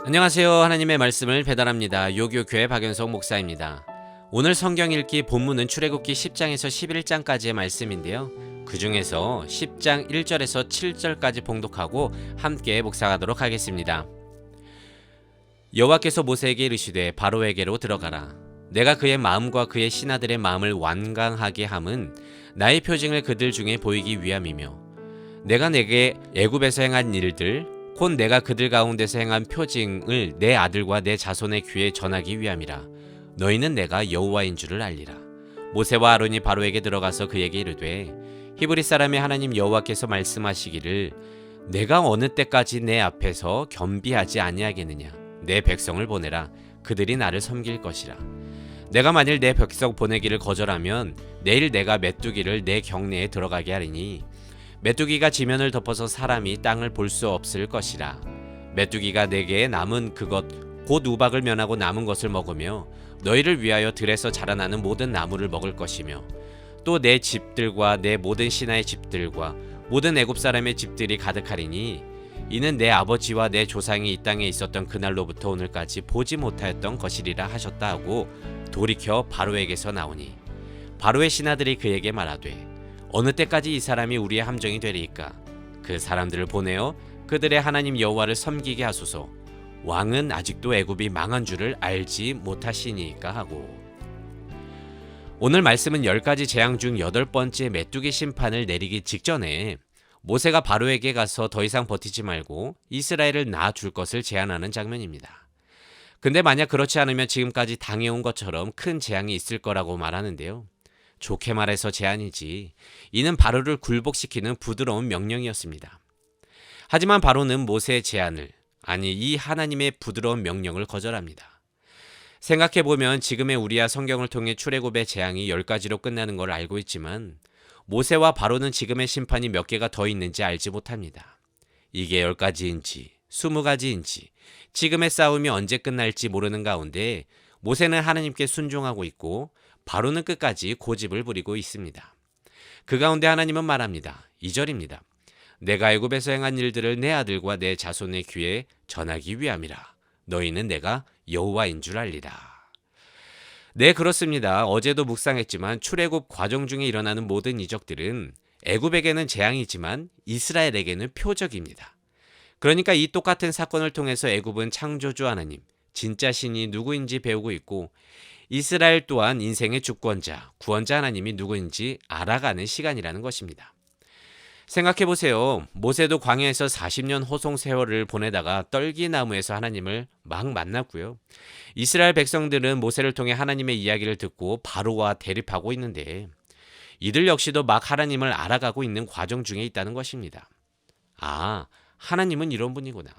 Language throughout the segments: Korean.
안녕하세요. 하나님의 말씀을 배달합니다. 요교교회 박연석 목사입니다. 오늘 성경 읽기 본문은 출애굽기 10장에서 11장까지의 말씀인데요. 그 중에서 10장 1절에서 7절까지 봉독하고 함께 묵상하도록 하겠습니다. 여호와께서 모세에게 이르시되 바로에게로 들어가라. 내가 그의 마음과 그의 신하들의 마음을 완강하게 함은 나의 표징을 그들 중에 보이기 위함이며 내가 내게 애굽에서 행한 일들 곧 내가 그들 가운데서 행한 표징을 내 아들과 내 자손의 귀에 전하기 위함이라. 너희는 내가 여호와인 줄을 알리라. 모세와 아론이 바로에게 들어가서 그에게 이르되 히브리 사람의 하나님 여호와께서 말씀하시기를 내가 어느 때까지 내 앞에서 겸비하지 아니하겠느냐. 내 백성을 보내라. 그들이 나를 섬길 것이라. 내가 만일 내 백성 보내기를 거절하면 내일 내가 메뚜기를 내 경내에 들어가게 하리니 메뚜기가 지면을 덮어서 사람이 땅을 볼 수 없을 것이라. 메뚜기가 내게 남은 그것 곧 우박을 면하고 남은 것을 먹으며 너희를 위하여 들에서 자라나는 모든 나무를 먹을 것이며 또 내 집들과 내 모든 신하의 집들과 모든 애굽 사람의 집들이 가득하리니 이는 내 아버지와 내 조상이 이 땅에 있었던 그날로부터 오늘까지 보지 못하였던 것이리라 하셨다 하고 돌이켜 바로에게서 나오니 바로의 신하들이 그에게 말하되 어느 때까지 이 사람이 우리의 함정이 되리이까. 그 사람들을 보내어 그들의 하나님 여호와를 섬기게 하소서. 왕은 아직도 애굽이 망한 줄을 알지 못하시니까 하고. 오늘 말씀은 10가지 재앙 중 8번째 메뚜기 심판을 내리기 직전에 모세가 바로에게 가서 더 이상 버티지 말고 이스라엘을 낳아줄 것을 제안하는 장면입니다. 근데 만약 그렇지 않으면 지금까지 당해온 것처럼 큰 재앙이 있을 거라고 말하는데요. 좋게 말해서 제안이지 이는 바로를 굴복시키는 부드러운 명령이었습니다. 하지만 바로는 모세의 제안을 아니 이 하나님의 부드러운 명령을 거절합니다. 생각해보면 지금의 우리야 성경을 통해 출애굽의 재앙이 10가지로 끝나는 걸 알고 있지만 모세와 바로는 지금의 심판이 몇 개가 더 있는지 알지 못합니다. 이게 10가지인지 20가지인지 지금의 싸움이 언제 끝날지 모르는 가운데 모세는 하나님께 순종하고 있고 바로는 끝까지 고집을 부리고 있습니다. 그 가운데 하나님은 말합니다. 2절입니다. 내가 애굽에서 행한 일들을 내 아들과 내 자손의 귀에 전하기 위함이라. 너희는 내가 여호와인 줄 알리라. 네, 그렇습니다. 어제도 묵상했지만 출애굽 과정 중에 일어나는 모든 이적들은 애굽에게는 재앙이지만 이스라엘에게는 표적입니다. 그러니까 이 똑같은 사건을 통해서 애굽은 창조주 하나님, 진짜 신이 누구인지 배우고 있고 이스라엘 또한 인생의 주권자, 구원자 하나님이 누구인지 알아가는 시간이라는 것입니다. 생각해보세요. 모세도 광야에서 40년 호송 세월을 보내다가 떨기나무에서 하나님을 막 만났고요. 이스라엘 백성들은 모세를 통해 하나님의 이야기를 듣고 바로와 대립하고 있는데 이들 역시도 막 하나님을 알아가고 있는 과정 중에 있다는 것입니다. 아, 하나님은 이런 분이구나.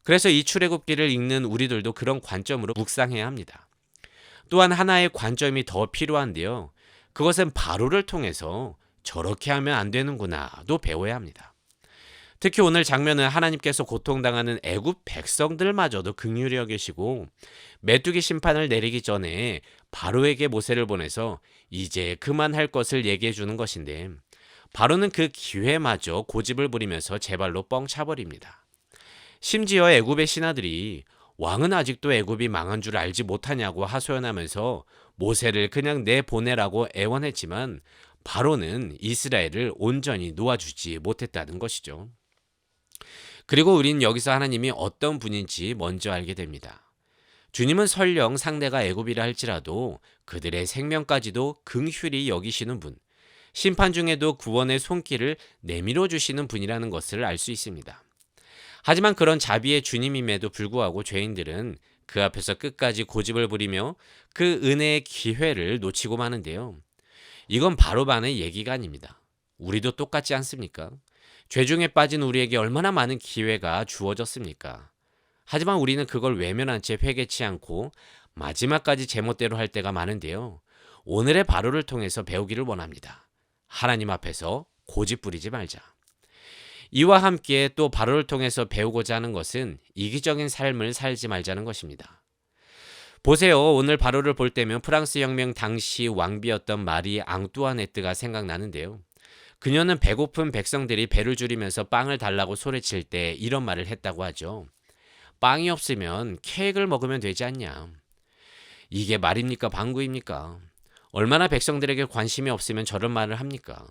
그래서 이 출애굽기를 읽는 우리들도 그런 관점으로 묵상해야 합니다. 또한 하나의 관점이 더 필요한데요. 그것은 바로를 통해서 저렇게 하면 안 되는구나도 배워야 합니다. 특히 오늘 장면은 하나님께서 고통당하는 애굽 백성들마저도 긍휼히 여기시고 메뚜기 심판을 내리기 전에 바로에게 모세를 보내서 이제 그만할 것을 얘기해 주는 것인데 바로는 그 기회마저 고집을 부리면서 제 발로 뻥 차버립니다. 심지어 애굽의 신하들이 왕은 아직도 애굽이 망한 줄 알지 못하냐고 하소연하면서 모세를 그냥 내보내라고 애원했지만 바로는 이스라엘을 온전히 놓아주지 못했다는 것이죠. 그리고 우린 여기서 하나님이 어떤 분인지 먼저 알게 됩니다. 주님은 설령 상대가 애굽이라 할지라도 그들의 생명까지도 긍휼히 여기시는 분, 심판 중에도 구원의 손길을 내밀어 주시는 분이라는 것을 알 수 있습니다. 하지만 그런 자비의 주님임에도 불구하고 죄인들은 그 앞에서 끝까지 고집을 부리며 그 은혜의 기회를 놓치고 마는데요. 이건 바로만의 얘기가 아닙니다. 우리도 똑같지 않습니까? 죄 중에 빠진 우리에게 얼마나 많은 기회가 주어졌습니까? 하지만 우리는 그걸 외면한 채 회개치 않고 마지막까지 제멋대로 할 때가 많은데요. 오늘의 바로를 통해서 배우기를 원합니다. 하나님 앞에서 고집 부리지 말자. 이와 함께 또 바로를 통해서 배우고자 하는 것은 이기적인 삶을 살지 말자는 것입니다. 보세요. 오늘 바로를 볼 때면 프랑스 혁명 당시 왕비였던 마리 앙뚜아네트가 생각나는데요. 그녀는 배고픈 백성들이 배를 줄이면서 빵을 달라고 소리칠 때 이런 말을 했다고 하죠. 빵이 없으면 케이크를 먹으면 되지 않냐. 이게 말입니까 방구입니까? 얼마나 백성들에게 관심이 없으면 저런 말을 합니까?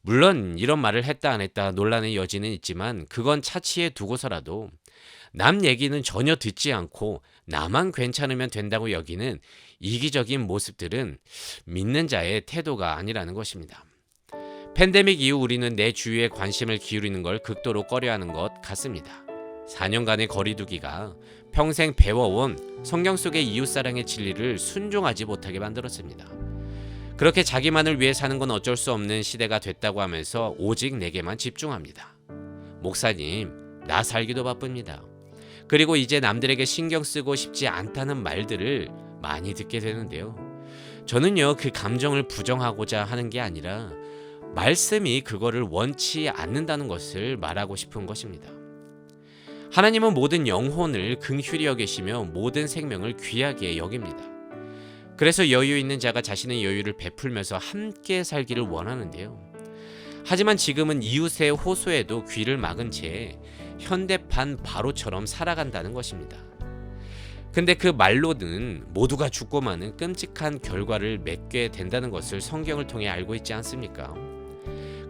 물론 이런 말을 했다 안 했다 논란의 여지는 있지만 그건 차치해 두고서라도 남 얘기는 전혀 듣지 않고 나만 괜찮으면 된다고 여기는 이기적인 모습들은 믿는 자의 태도가 아니라는 것입니다. 팬데믹 이후 우리는 내 주위에 관심을 기울이는 걸 극도로 꺼려하는 것 같습니다. 4년간의 거리두기가 평생 배워온 성경 속의 이웃사랑의 진리를 순종하지 못하게 만들었습니다. 그렇게 자기만을 위해 사는 건 어쩔 수 없는 시대가 됐다고 하면서 오직 내게만 집중합니다. 목사님, 나 살기도 바쁩니다. 그리고 이제 남들에게 신경 쓰고 싶지 않다는 말들을 많이 듣게 되는데요. 저는요, 그 감정을 부정하고자 하는 게 아니라 말씀이 그거를 원치 않는다는 것을 말하고 싶은 것입니다. 하나님은 모든 영혼을 긍휼히 여기시며 모든 생명을 귀하게 여깁니다. 그래서 여유 있는 자가 자신의 여유를 베풀면서 함께 살기를 원하는데요. 하지만 지금은 이웃의 호소에도 귀를 막은 채 현대판 바로처럼 살아간다는 것입니다. 근데 그 말로는 모두가 죽고 마는 끔찍한 결과를 맺게 된다는 것을 성경을 통해 알고 있지 않습니까?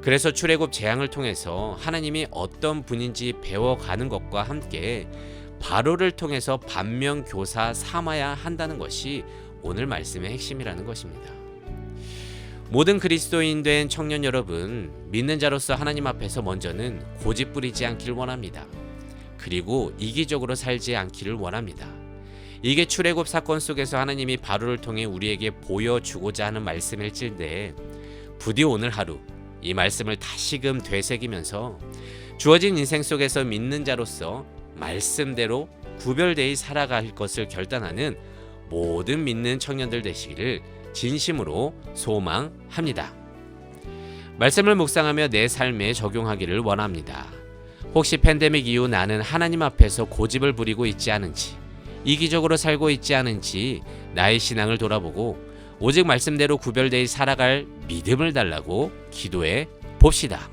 그래서 출애굽 재앙을 통해서 하나님이 어떤 분인지 배워가는 것과 함께 바로를 통해서 반면교사 삼아야 한다는 것이 오늘 말씀의 핵심이라는 것입니다. 모든 그리스도인 된 청년 여러분, 믿는 자로서 하나님 앞에서 먼저는 고집 부리지 않기를 원합니다. 그리고 이기적으로 살지 않기를 원합니다. 이게 출애굽 사건 속에서 하나님이 바로를 통해 우리에게 보여주고자 하는 말씀일진데 부디 오늘 하루 이 말씀을 다시금 되새기면서 주어진 인생 속에서 믿는 자로서 말씀대로 구별되이 살아갈 것을 결단하는 모든 믿는 청년들 되시기를 진심으로 소망합니다. 말씀을 묵상하며 내 삶에 적용하기를 원합니다. 혹시 팬데믹 이후 나는 하나님 앞에서 고집을 부리고 있지 않은지, 이기적으로 살고 있지 않은지 나의 신앙을 돌아보고 오직 말씀대로 구별되이 살아갈 믿음을 달라고 기도해 봅시다.